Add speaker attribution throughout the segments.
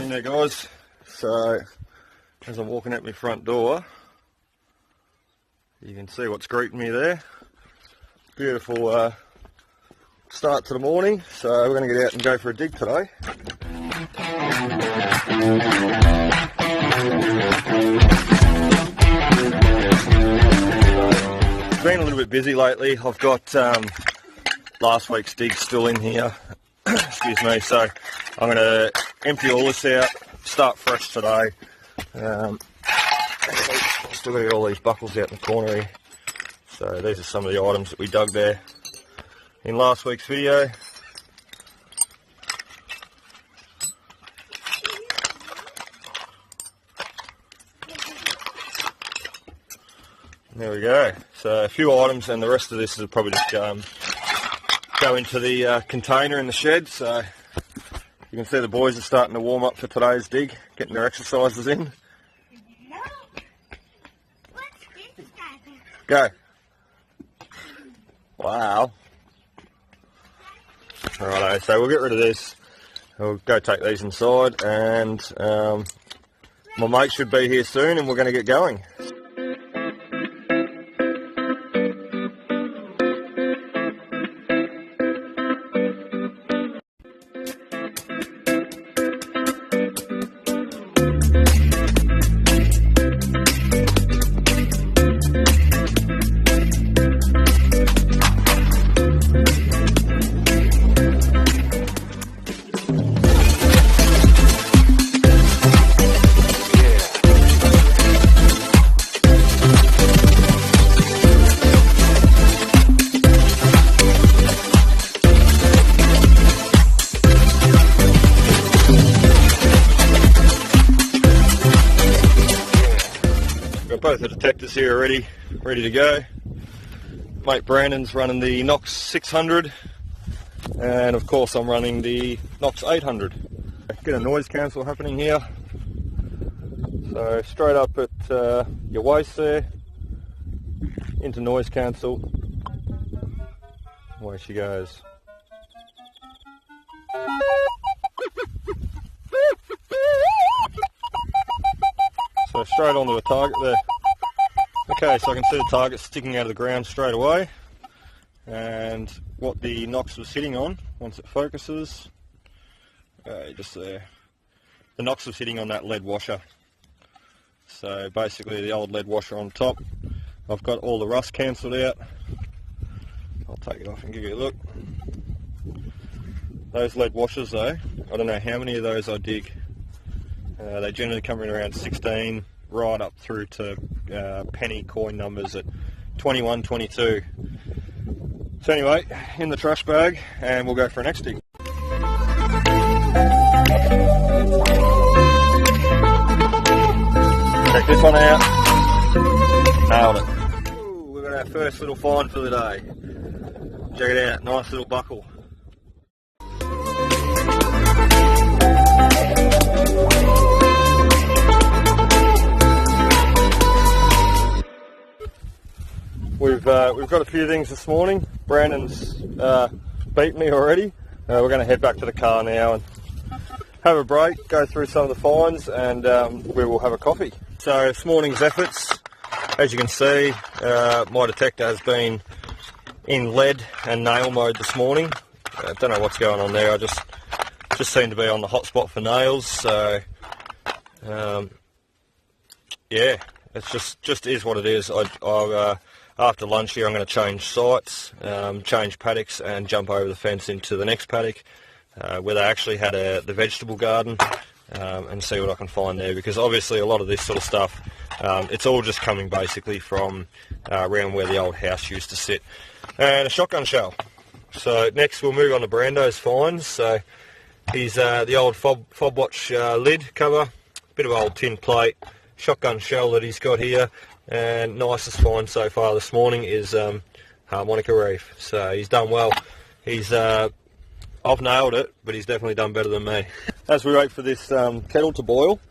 Speaker 1: Morning there, guys. So as I'm walking out my front door, you can see what's greeting me there. Beautiful start to the morning. So we're going to get out and go for a dig today. Been a little bit busy lately. I've got last week's dig still in here. Excuse me. So I'm going to empty all this out, start fresh today. Still got all these buckles out in the corner here. So these are some of the items that we dug there in last week's video. There we go. So a few items, and the rest of this is probably just go into the container in the shed. So you can see the boys are starting to warm up for today's dig, getting their exercises in. Go. Wow. Alright, so we'll get rid of this. We'll go take these inside, and my mate should be here soon, and we're going to get going. Both the detectors here are ready to go. Mate Brandon's running the Knox 600, and of course I'm running the Knox 800. Get a noise cancel happening here. So straight up at your waist there, into noise cancel. Away she goes. So straight onto the target there. Okay, so I can see the target sticking out of the ground straight away, and what the Knox was sitting on, once it focuses, just there, the Knox was sitting on that lead washer. So basically the old lead washer on top. I've got all the rust cancelled out. I'll take it off and give you a look. Those lead washers though, I don't know how many of those I dig. They generally come in around 16 right up through to penny coin numbers at 21, 22. So anyway, in the trash bag, and we'll go for an next dig. Check this one out. Nailed it. Ooh, we've got our first little find for the day. Check it out, nice little buckle. We've got a few things this morning. Brandon's beat me already. We're going to head back to the car now and have a break, go through some of the finds, and we will have a coffee. So this morning's efforts, as you can see, my detector has been in lead and nail mode this morning. I don't know what's going on there. I just seem to be on the hot spot for nails. So yeah, it's just is what it is. After lunch here, I'm going to change sites, change paddocks, and jump over the fence into the next paddock where they actually had the vegetable garden, and see what I can find there, because obviously a lot of this sort of stuff, it's all just coming basically from around where the old house used to sit. And a shotgun shell. So next we'll move on to Brando's finds. So he's the old fob watch lid cover, bit of old tin plate, shotgun shell that he's got here. And nicest find so far this morning is harmonica reef. So he's done well. I've nailed it, but he's definitely done better than me. As we wait for this kettle to boil,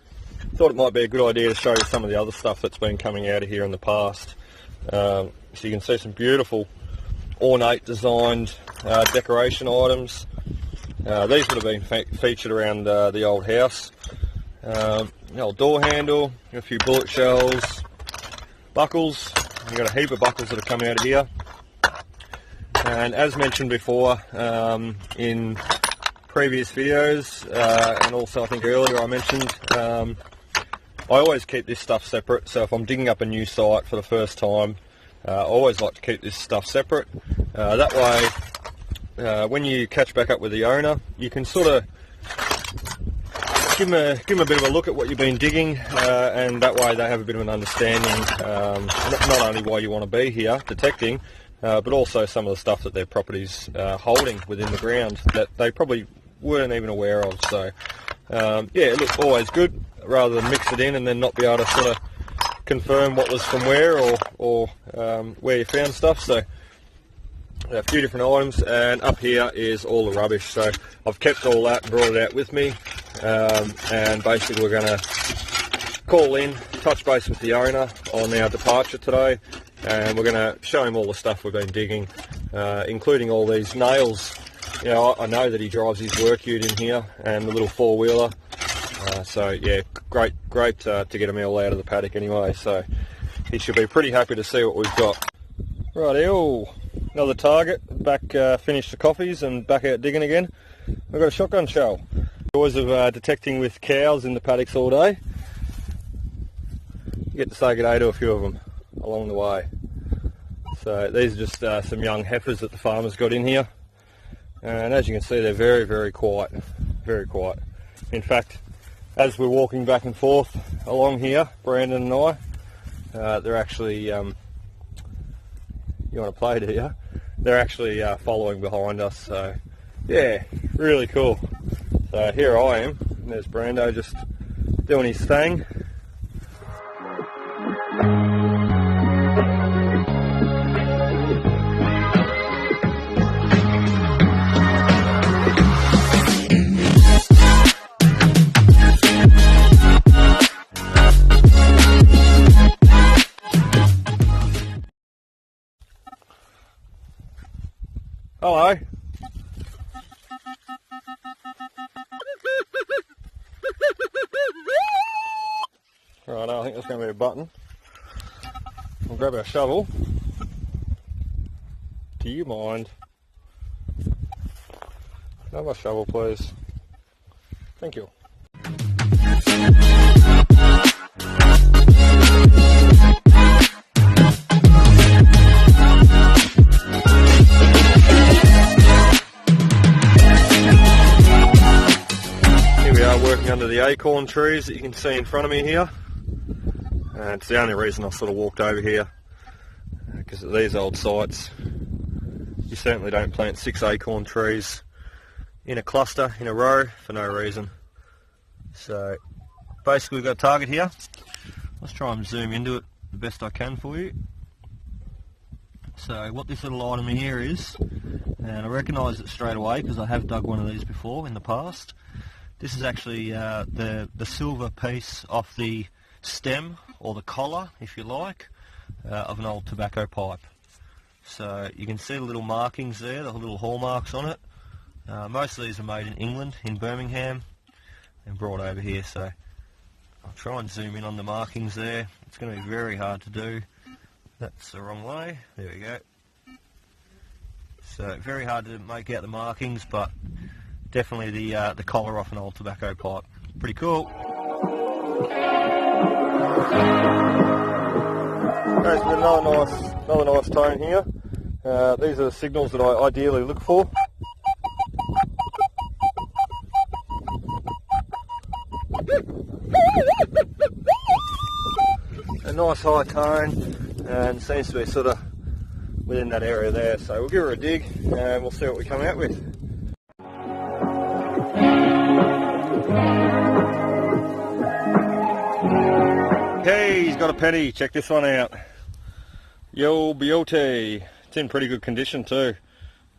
Speaker 1: thought it might be a good idea to show you some of the other stuff that's been coming out of here in the past. So you can see some beautiful ornate designed decoration items. These would have been featured around the old house. An old door handle, a few bullet shells, buckles. We've got a heap of buckles that have come out of here. And as mentioned before in previous videos, and also I think earlier I mentioned, I always keep this stuff separate. So if I'm digging up a new site for the first time, I always like to keep this stuff separate. That way, when you catch back up with the owner, you can sort of give them a bit of a look at what you've been digging, and that way they have a bit of an understanding, not only why you want to be here detecting, but also some of the stuff that their property's holding within the ground that they probably weren't even aware of. So yeah, it looks always good rather than mix it in and then not be able to sort of confirm what was from where, or where you found stuff. So a few different items, and up here is all the rubbish. So I've kept all that and brought it out with me, and basically we're going to call in, touch base with the owner on our departure today, and we're going to show him all the stuff we've been digging, including all these nails. You know, I know that he drives his work ute in here, and the little four-wheeler. So yeah, great to get them all out of the paddock anyway. So he should be pretty happy to see what we've got. Rightio, another target. Back, finished the coffees and back out digging again. We've got a shotgun shell. Joys of detecting with cows in the paddocks all day. You get to say good day to a few of them along the way. So these are just some young heifers that the farmers got in here, and as you can see, they're very, very quiet, very quiet. In fact, as we're walking back and forth along here, Brandon and I, they're actually, you want to play, do you? They're actually following behind us, so yeah, really cool. So here I am, and there's Brando just doing his thing. Hello. Right, I think that's going to be a button. We'll grab our shovel. Do you mind? Can I have my shovel, please? Thank you. Working under the acorn trees that you can see in front of me here, and it's the only reason I sort of walked over here, because at these old sites you certainly don't plant 6 acorn trees in a cluster in a row for no reason. So basically we've got a target here. Let's try and zoom into it the best I can for you. So what this little item here is, and I recognise it straight away because I have dug one of these before in the past. This is actually the silver piece off the stem, or the collar, if you like, of an old tobacco pipe. So you can see the little markings there, the little hallmarks on it. Most of these are made in England, in Birmingham, and brought over here. So I'll try and zoom in on the markings there. It's going to be very hard to do. That's the wrong way. There we go. So very hard to make out the markings, but definitely the collar off an old tobacco pipe. Pretty cool. Okay, so another nice tone here. These are the signals that I ideally look for. A nice high tone, and seems to be sort of within that area there. So we'll give her a dig and we'll see what we come out with. Okay, he's got a penny. Check this one out. Yo Beauty. It's in pretty good condition too.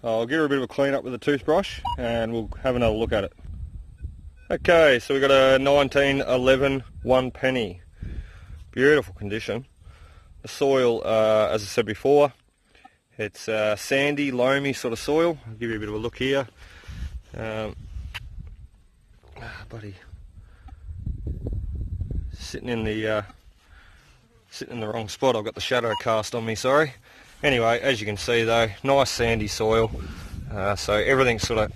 Speaker 1: I'll give her a bit of a clean up with a toothbrush and we'll have another look at it. Okay, so we've got a 1911 1 penny. Beautiful condition. The soil, as I said before, it's sandy, loamy sort of soil. I'll give you a bit of a look here. Buddy. sitting in the wrong spot. I've got the shadow cast on me, sorry. Anyway, as you can see though, nice sandy soil, so everything sort of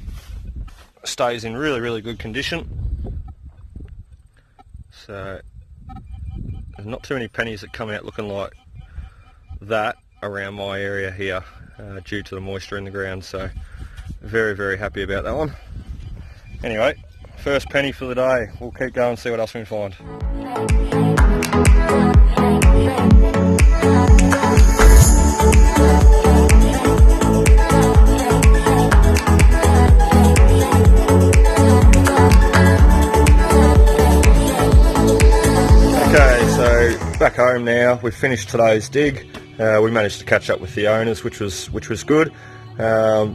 Speaker 1: stays in really good condition. So there's not too many pennies that come out looking like that around my area here, due to the moisture in the ground, so very happy about that one. Anyway, first penny for the day. We'll keep going and see what else we can find. Okay, so back home now. We've finished today's dig. We managed to catch up with the owners, which was good.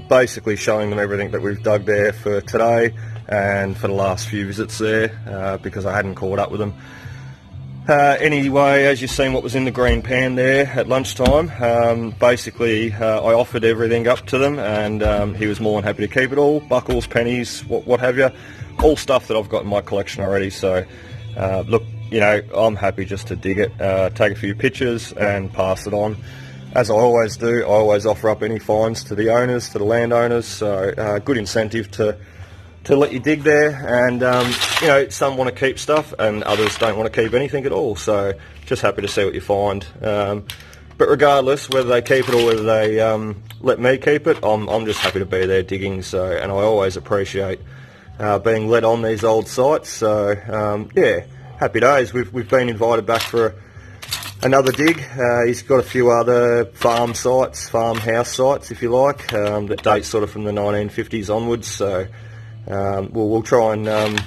Speaker 1: Basically showing them everything that we've dug there for today and for the last few visits there, because I hadn't caught up with them. Anyway, as you've seen what was in the green pan there at lunchtime, basically I offered everything up to them, and he was more than happy to keep it all. Buckles, pennies, what have you, all stuff that I've got in my collection already. So look, you know, I'm happy just to dig it, take a few pictures and pass it on. As I always do, I always offer up any finds to the owners, to the landowners, so good incentive to let you dig there. And you know, some want to keep stuff and others don't want to keep anything at all, so just happy to see what you find. But regardless, whether they keep it or whether they let me keep it, I'm just happy to be there digging. So, and I always appreciate being let on these old sites. So yeah, happy days. We've been invited back for another dig. He's got a few other farmhouse sites, if you like, that date sort of from the 1950s onwards. So we'll try and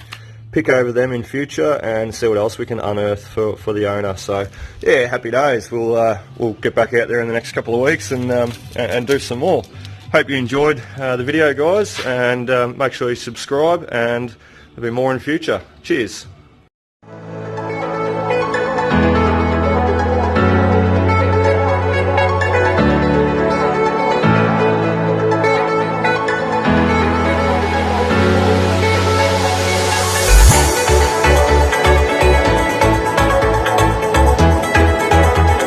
Speaker 1: pick over them in future and see what else we can unearth for the owner. So yeah, happy days. We'll get back out there in the next couple of weeks and do some more. Hope you enjoyed the video, guys, and make sure you subscribe, and there'll be more in future. Cheers.